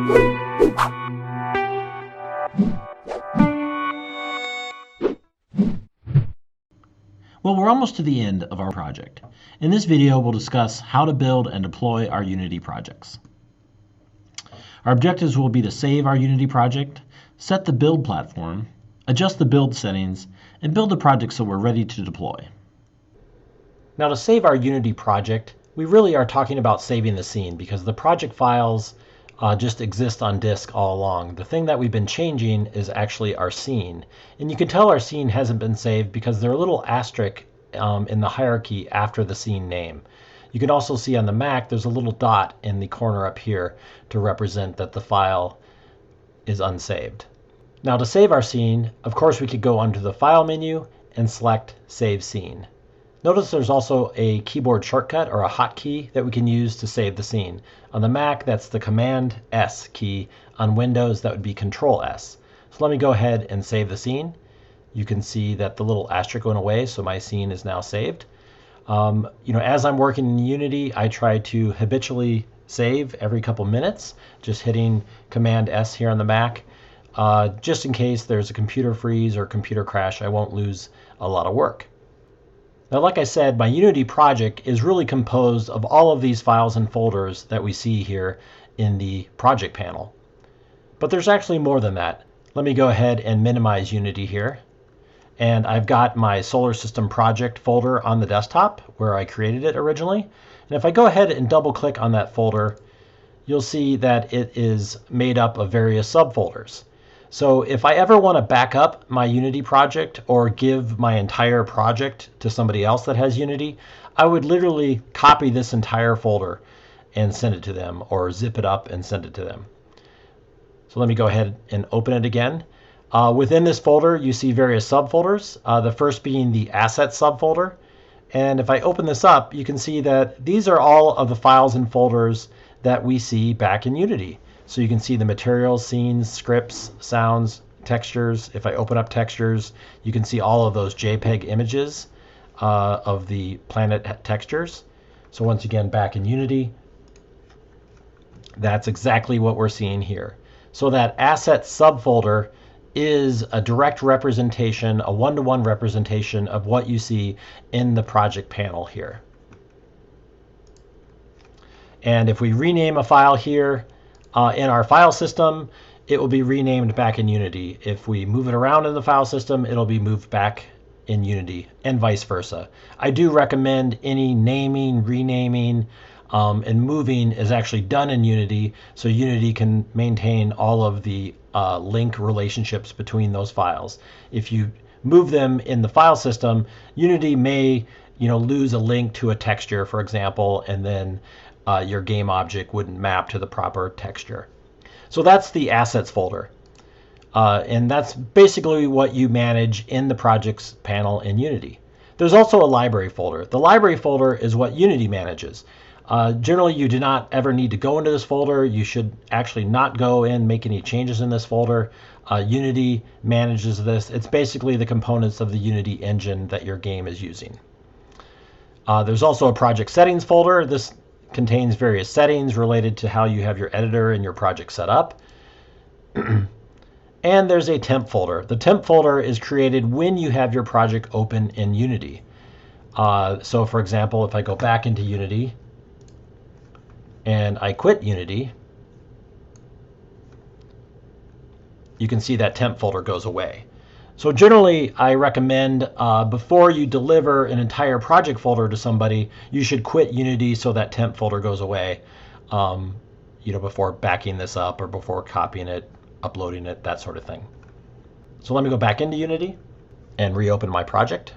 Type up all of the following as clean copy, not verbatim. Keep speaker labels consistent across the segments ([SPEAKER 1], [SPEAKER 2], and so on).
[SPEAKER 1] Well, we're almost to the end of our project. In this video, we'll discuss how to build and deploy our Unity projects. Our objectives will be to save our Unity project, set the build platform, adjust the build settings, and build the project so we're ready to deploy. Now, to save our Unity project, we really are talking about saving the scene because the project files just exist on disk all along. The thing that we've been changing is actually our scene. And you can tell our scene hasn't been saved because there are little asterisks in the hierarchy after the scene name. You can also see on the Mac there's a little dot in the corner up here to represent that the file is unsaved. Now, to save our scene, of course, we could go under the File menu and select Save Scene. Notice there's also a keyboard shortcut or a hotkey that we can use to save the scene. On the Mac, that's the Command S key. On Windows, that would be Control S. So let me go ahead and save the scene. You can see that the little asterisk went away, so my scene is now saved. As I'm working in Unity, I try to habitually save every couple minutes, just hitting Command S here on the Mac. Just in case there's a computer freeze or computer crash, I won't lose a lot of work. Now, like I said, my Unity project is really composed of all of these files and folders that we see here in the project panel. But there's actually more than that. Let me go ahead and minimize Unity here. And I've got my Solar System project folder on the desktop where I created it originally. And if I go ahead and double click on that folder, you'll see that it is made up of various subfolders. So if I ever want to back up my Unity project or give my entire project to somebody else that has Unity, I would literally copy this entire folder and send it to them, or zip it up and send it to them. So let me go ahead and open it again. Within this folder, you see various subfolders, the first being the Assets subfolder. And if I open this up, you can see that these are all of the files and folders that we see back in Unity. So you can see the materials, scenes, scripts, sounds, textures. If I open up textures, you can see all of those JPEG images of the planet textures. So once again, back in Unity, that's exactly what we're seeing here. So that Assets subfolder is a direct representation, a one-to-one representation of what you see in the project panel here. And if we rename a file here, in our file system, it will be renamed back in Unity. If we move it around in the file system, it'll be moved back in Unity, and vice versa. I do recommend any naming, renaming, and moving is actually done in Unity, so Unity can maintain all of the link relationships between those files. If you move them in the file system, Unity may lose a link to a texture, for example, and then your game object wouldn't map to the proper texture. So that's the Assets folder. And that's basically what you manage in the Projects panel in Unity. There's also a Library folder. The Library folder is what Unity manages. Generally, you do not ever need to go into this folder. You should actually not go in, make any changes in this folder. Unity manages this. It's basically the components of the Unity engine that your game is using. There's also a Project Settings folder. This contains various settings related to how you have your editor and your project set up. And there's a temp folder. The temp folder is created when you have your project open in Unity. So for example, if I go back into Unity and I quit Unity, you can see that temp folder goes away. So generally, I recommend before you deliver an entire project folder to somebody, you should quit Unity so that temp folder goes away, before backing this up or before copying it, uploading it, that sort of thing. So let me go back into Unity and reopen my project.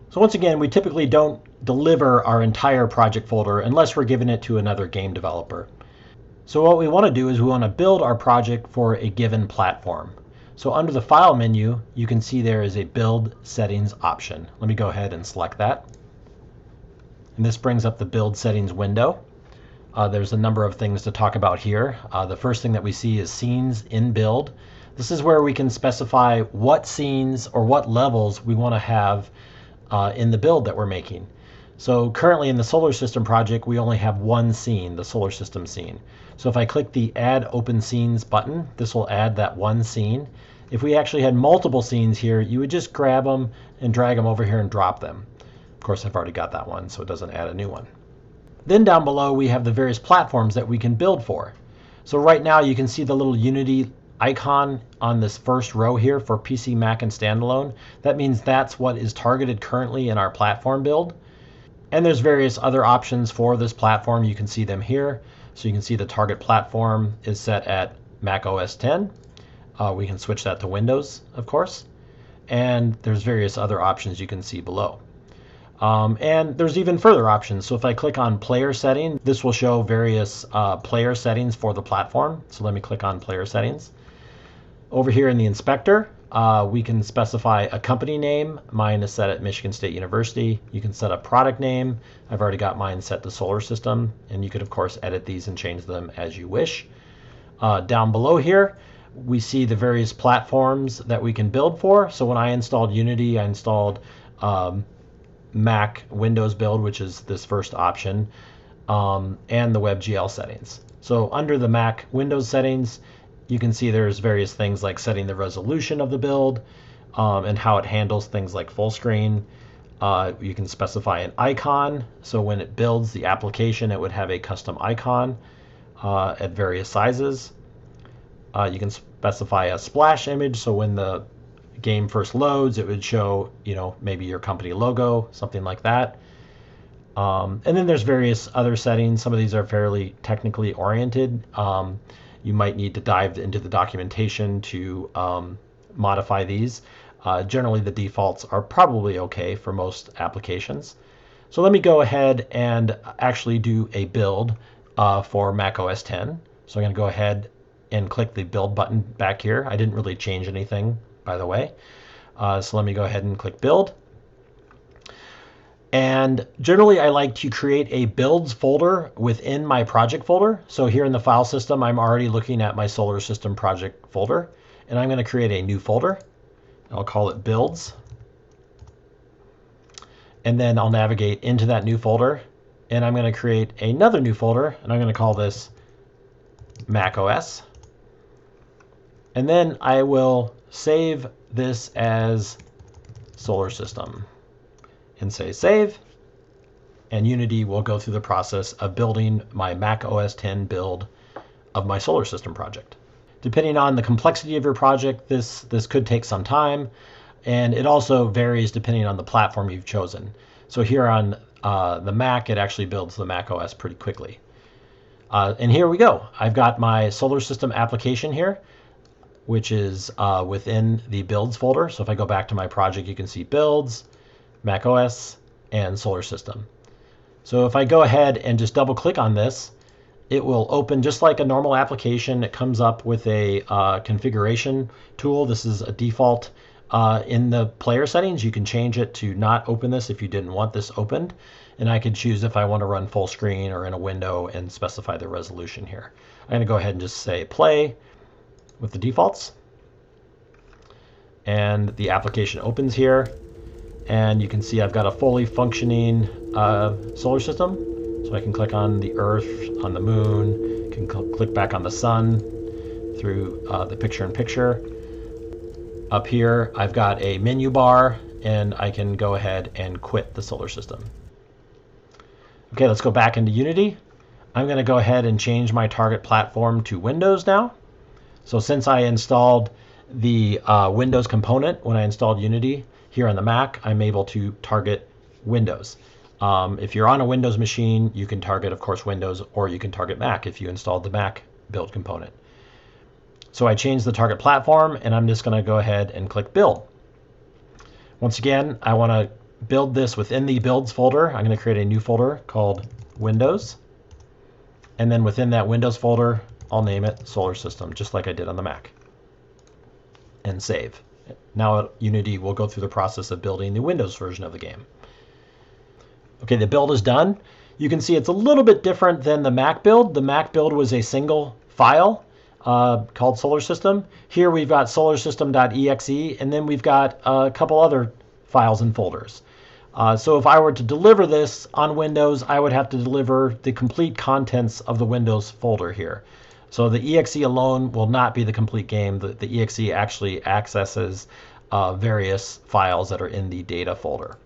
[SPEAKER 1] So once again, we typically don't deliver our entire project folder unless we're giving it to another game developer. So what we want to do is we want to build our project for a given platform. So under the File menu, you can see there is a Build Settings option. Let me go ahead and select that. And this brings up the Build Settings window. There's a number of things to talk about here. The first thing that we see is Scenes in Build. This is where we can specify what scenes or what levels we want to have in the build that we're making. So currently in the solar system project, we only have one scene, the solar system scene. So if I click the Add Open Scenes button, this will add that one scene. If we actually had multiple scenes here, you would just grab them and drag them over here and drop them. Of course, I've already got that one, so it doesn't add a new one. Then down below, we have the various platforms that we can build for. So right now, you can see the little Unity icon on this first row here for PC, Mac, and standalone. That means that's what is targeted currently in our platform build. And there's various other options for this platform. You can see them here. So you can see the target platform is set at Mac OS X. We can switch that to Windows, of course. And there's various other options you can see below. And there's even further options. So if I click on player setting, this will show various player settings for the platform. So let me click on player settings. Over here in the inspector, we can specify a company name. Mine is set at Michigan State University. You can set a product name. I've already got mine set to Solar System. And you could, of course, edit these and change them as you wish. Down below here, we see the various platforms that we can build for. So when I installed Unity, I installed Mac Windows build, which is this first option, and the WebGL settings. So under the Mac Windows settings, you can see there's various things like setting the resolution of the build and how it handles things like full screen. You can specify an icon. So when it builds the application, it would have a custom icon at various sizes. You can specify a splash image. So when the game first loads, it would show, maybe your company logo, something like that. And then there's various other settings. Some of these are fairly technically oriented. You might need to dive into the documentation to modify these. Generally, the defaults are probably okay for most applications. So let me go ahead and actually do a build for Mac OS X. So I'm going to go ahead and click the build button back here. I didn't really change anything, by the way. So let me go ahead and click build. And generally, I like to create a builds folder within my project folder. So here in the file system, I'm already looking at my solar system project folder. And I'm going to create a new folder. I'll call it builds. And then I'll navigate into that new folder. And I'm going to create another new folder. And I'm going to call this Mac OS. And then I will save this as solar system and say save, and Unity will go through the process of building my Mac OS X build of my solar system project. Depending on the complexity of your project, this could take some time, and it also varies depending on the platform you've chosen. So here on the Mac, it actually builds the Mac OS pretty quickly. And here we go. I've got my solar system application here, which is within the builds folder. So if I go back to my project, you can see builds, Mac OS, and solar system. So if I go ahead and just double click on this, it will open just like a normal application. It comes up with a configuration tool. This is a default in the player settings. You can change it to not open this if you didn't want this opened. And I could choose if I want to run full screen or in a window and specify the resolution here. I'm going to go ahead and just say play with the defaults. And the application opens here. And you can see I've got a fully functioning solar system. So I can click on the Earth, on the Moon, can click back on the Sun through the picture-in-picture. Up here, I've got a menu bar, and I can go ahead and quit the solar system. Okay, let's go back into Unity. I'm going to go ahead and change my target platform to Windows now. So since I installed the Windows component when I installed Unity, here on the Mac, I'm able to target Windows. If you're on a Windows machine, you can target, of course, Windows, or you can target Mac if you installed the Mac build component. So I changed the target platform, and I'm just going to go ahead and click Build. Once again, I want to build this within the Builds folder. I'm going to create a new folder called Windows. And then within that Windows folder, I'll name it Solar System, just like I did on the Mac. And save. Now Unity will go through the process of building the Windows version of the game. Okay, the build is done. You can see it's a little bit different than the Mac build. The Mac build was a single file called Solar System. Here we've got solarsystem.exe, and then we've got a couple other files and folders. So if I were to deliver this on Windows, I would have to deliver the complete contents of the Windows folder here. So the exe alone will not be the complete game. The exe actually accesses various files that are in the data folder.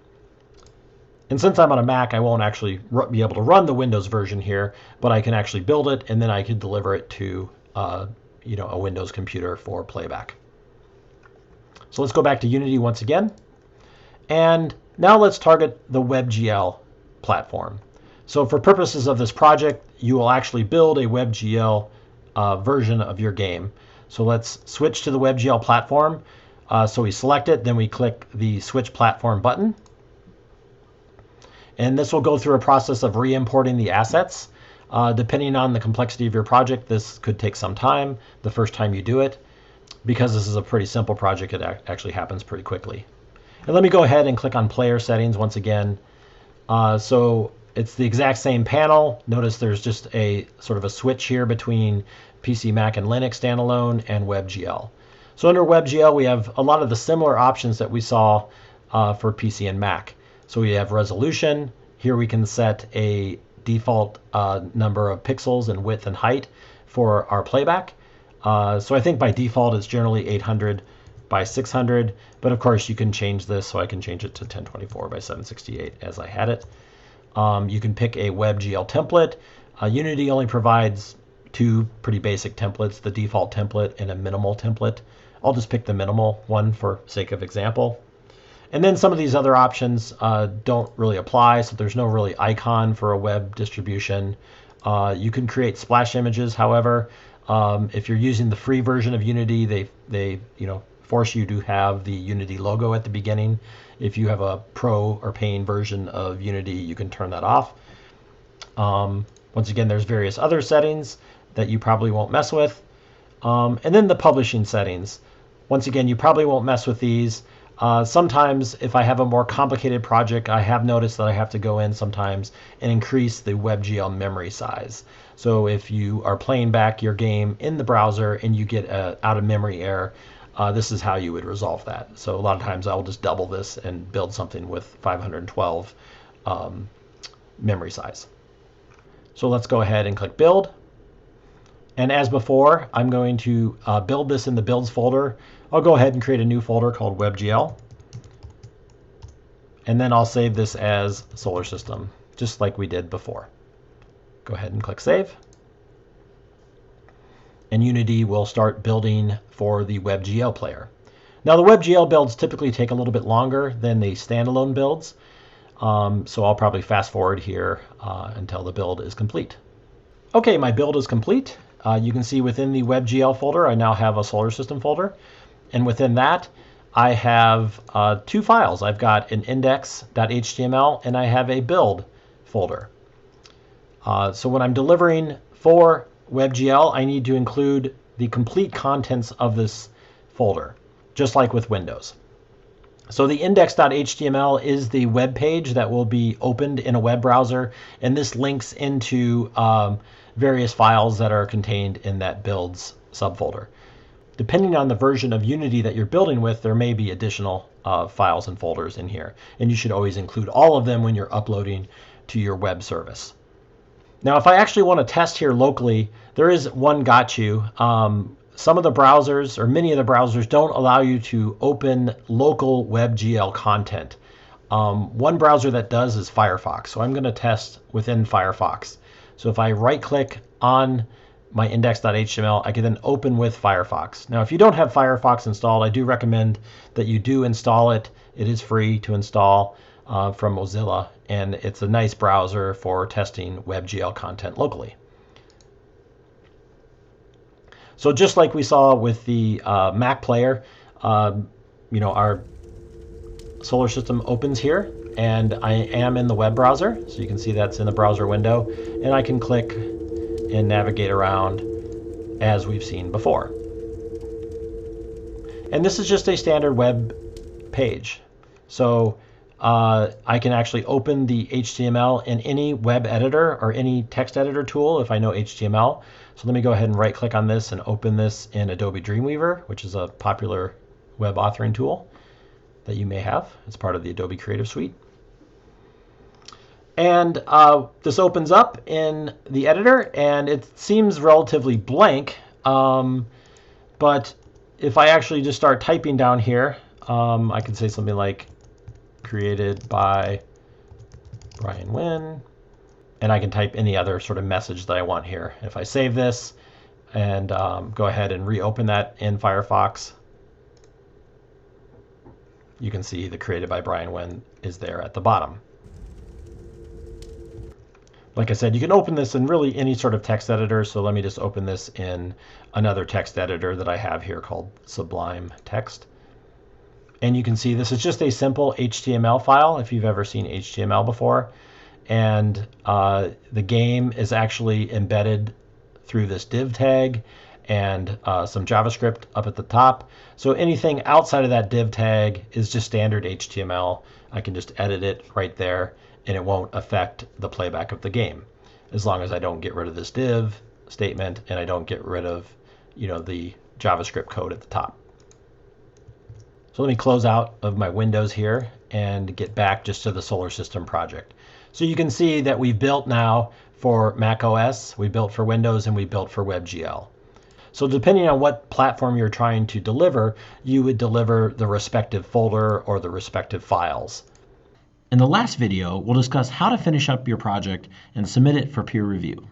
[SPEAKER 1] And since I'm on a Mac, I won't actually be able to run the Windows version here, but I can actually build it, and then I could deliver it to a Windows computer for playback. So let's go back to Unity once again. And now let's target the WebGL platform. So for purposes of this project, you will actually build a WebGL version of your game. So let's switch to the WebGL platform. So we select it, then we click the Switch Platform button. And this will go through a process of re-importing the assets. Depending on the complexity of your project, this could take some time the first time you do it. Because this is a pretty simple project, it actually happens pretty quickly. And let me go ahead and click on player settings once again. So it's the exact same panel. Notice there's just a sort of a switch here between PC, Mac, and Linux standalone and WebGL. So under WebGL, we have a lot of the similar options that we saw for PC and Mac. So we have resolution. Here we can set a default number of pixels and width and height for our playback. So I think by default it's generally 800 by 600, but of course you can change this, so I can change it to 1024 by 768 as I had it. You can pick a WebGL template. Unity only provides two pretty basic templates, the default template and a minimal template. I'll just pick the minimal one for sake of example. And then some of these other options don't really apply, so there's no really icon for a web distribution. You can create splash images, however. If you're using the free version of Unity, they force you to have the Unity logo at the beginning. If you have a pro or paying version of Unity, you can turn that off. Once again, there's various other settings that you probably won't mess with. And then the publishing settings. Once again, you probably won't mess with these. Sometimes if I have a more complicated project, I have noticed that I have to go in sometimes and increase the WebGL memory size. So if you are playing back your game in the browser and you get an out of memory error, this is how you would resolve that. So a lot of times I'll just double this and build something with 512 memory size. So let's go ahead and click build. And as before, I'm going to build this in the builds folder. I'll go ahead and create a new folder called WebGL. And then I'll save this as Solar System, just like we did before. Go ahead and click save. And Unity will start building for the WebGL player. Now the WebGL builds typically take a little bit longer than the standalone builds. So I'll probably fast forward here until the build is complete. Okay, my build is complete. You can see within the WebGL folder, I now have a Solar System folder. And within that, I have two files. I've got an index.html and I have a build folder. So when I'm delivering for WebGL, I need to include the complete contents of this folder, just like with Windows. So the index.html is the web page that will be opened in a web browser, and this links into various files that are contained in that builds subfolder. Depending on the version of Unity that you're building with, there may be additional files and folders in here, and you should always include all of them when you're uploading to your web service. Now, if I actually want to test here locally, there is one got you. Some of the browsers, or many of the browsers, don't allow you to open local WebGL content. One browser that does is Firefox, so I'm going to test within Firefox. So if I right-click on my index.html, I can then open with Firefox. Now, if you don't have Firefox installed, I do recommend that you do install it. It is free to install from Mozilla, and it's a nice browser for testing WebGL content locally. So just like we saw with the Mac player, our Solar System opens here, and I am in the web browser. So you can see that's in the browser window, and I can click and navigate around as we've seen before. And this is just a standard web page. So I can actually open the HTML in any web editor or any text editor tool if I know HTML. So let me go ahead and right click on this and open this in Adobe Dreamweaver, which is a popular web authoring tool that you may have. It's part of the Adobe Creative Suite. And this opens up in the editor, and it seems relatively blank. But if I actually just start typing down here, I can say something like created by Brian Wynn, and I can type any other sort of message that I want here. If I save this and go ahead and reopen that in Firefox, you can see the created by Brian Wynn is there at the bottom. Like I said, you can open this in really any sort of text editor. So let me just open this in another text editor that I have here called Sublime Text. And you can see this is just a simple HTML file if you've ever seen HTML before. And the game is actually embedded through this div tag and some JavaScript up at the top. So anything outside of that div tag is just standard HTML. I can just edit it right there, and it won't affect the playback of the game, as long as I don't get rid of this div statement and I don't get rid of, the JavaScript code at the top. So let me close out of my windows here and get back just to the Solar System project. So you can see that we've built now for Mac OS, we built for Windows, and we built for WebGL. So depending on what platform you're trying to deliver, you would deliver the respective folder or the respective files. In the last video, we'll discuss how to finish up your project and submit it for peer review.